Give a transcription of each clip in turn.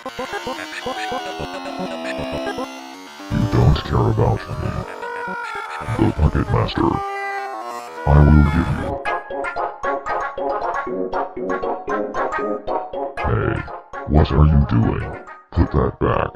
You don't care about me, the Puppet Master. I will give you. Hey, what are you doing? Put that back.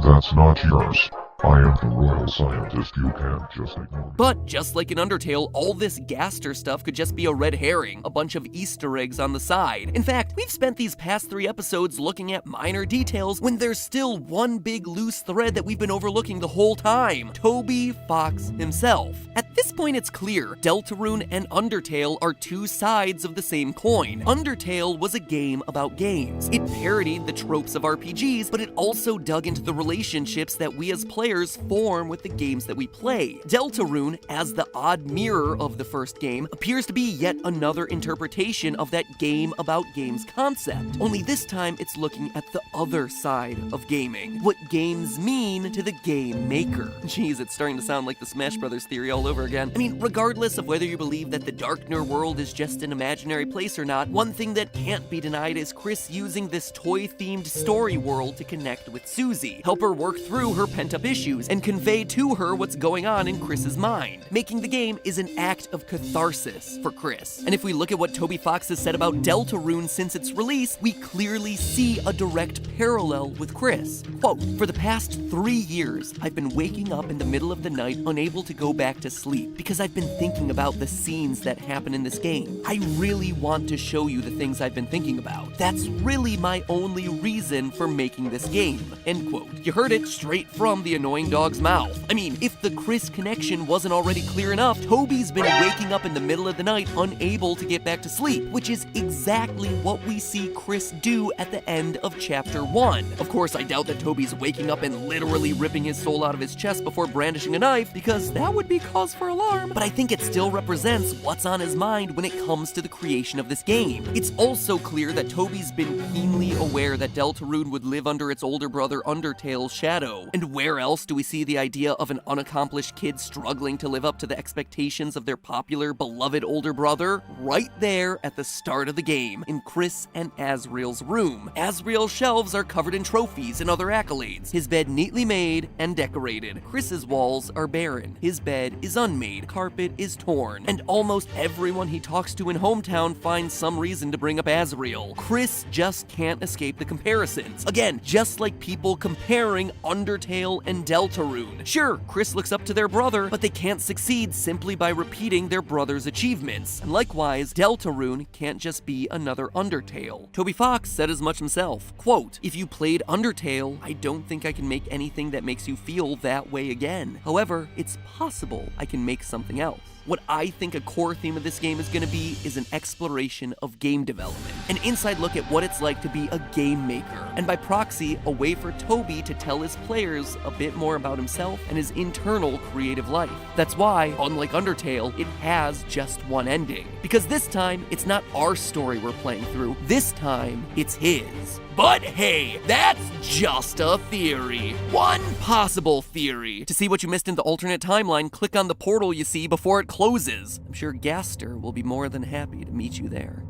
That's not yours. I am the royal scientist, you can't just ignore me. But just like in Undertale, all this Gaster stuff could just be a red herring, a bunch of Easter eggs on the side. In fact, we've spent these past 3 episodes looking at minor details when there's still one big loose thread that we've been overlooking the whole time: Toby Fox himself. At this point, it's clear Deltarune and Undertale are 2 sides of the same coin. Undertale was a game about games. It parodied the tropes of RPGs, but it also dug into the relationships that we as players form with the games that we play. Deltarune, as the odd mirror of the first game, appears to be yet another interpretation of that game about games concept. Only this time it's looking at the other side of gaming. What games mean to the game maker. Jeez, it's starting to sound like the Smash Brothers theory all over again. I mean, regardless of whether you believe that the Darkner world is just an imaginary place or not, one thing that can't be denied is Kris using this toy-themed story world to connect with Susie, help her work through her pent-up issues, and convey to her what's going on in Kris's mind. Making the game is an act of catharsis for Kris. And if we look at what Toby Fox has said about Deltarune since its release, we clearly see a direct parallel with Kris. Quote, "For the past 3 years, I've been waking up in the middle of the night unable to go back to sleep because I've been thinking about the scenes that happen in this game. I really want to show you the things I've been thinking about. That's really my only reason for making this game." End quote. You heard it straight from the annoying dog's mouth. I mean, if the Kris connection wasn't already clear enough, Toby's been waking up in the middle of the night unable to get back to sleep, which is exactly what we see Kris do at the end of Chapter 1. Of course, I doubt that Toby's waking up and literally ripping his soul out of his chest before brandishing a knife, because that would be cause for alarm. But I think it still represents what's on his mind when it comes to the creation of this game. It's also clear that Toby's been keenly aware that Deltarune would live under its older brother Undertale's shadow. And where else do we see the idea of an unaccomplished kid struggling to live up to the expectations of their popular, beloved older brother? Right there at the start of the game, in Kris and Asriel's room. Asriel's shelves are covered in trophies and other accolades, his bed neatly made and decorated. Kris's walls are barren, his bed is unmade, carpet is torn, and almost everyone he talks to in hometown finds some reason to bring up Asriel. Kris just can't escape the comparisons. Again, just like people comparing Undertale and Deltarune. Sure, Kris looks up to their brother, but they can't succeed simply by repeating their brother's achievements. And likewise, Deltarune can't just be another Undertale. Toby Fox said as much himself. Quote, "If you played Undertale, I don't think I can make anything that makes you feel that way again. However, it's possible I can make something else." What I think a core theme of this game is going to be is an exploration of game development, an inside look at what it's like to be a game maker, and by proxy, a way for Toby to tell his players a bit more about himself and his internal creative life. That's why, unlike Undertale, it has just one ending. Because this time, it's not our story we're playing through, this time, it's his. But hey, that's just a theory. One possible theory. To see what you missed in the alternate timeline, click on the portal you see before it closes. I'm sure Gaster will be more than happy to meet you there.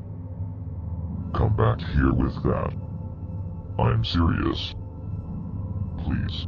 Come back here with that. I'm serious. Please.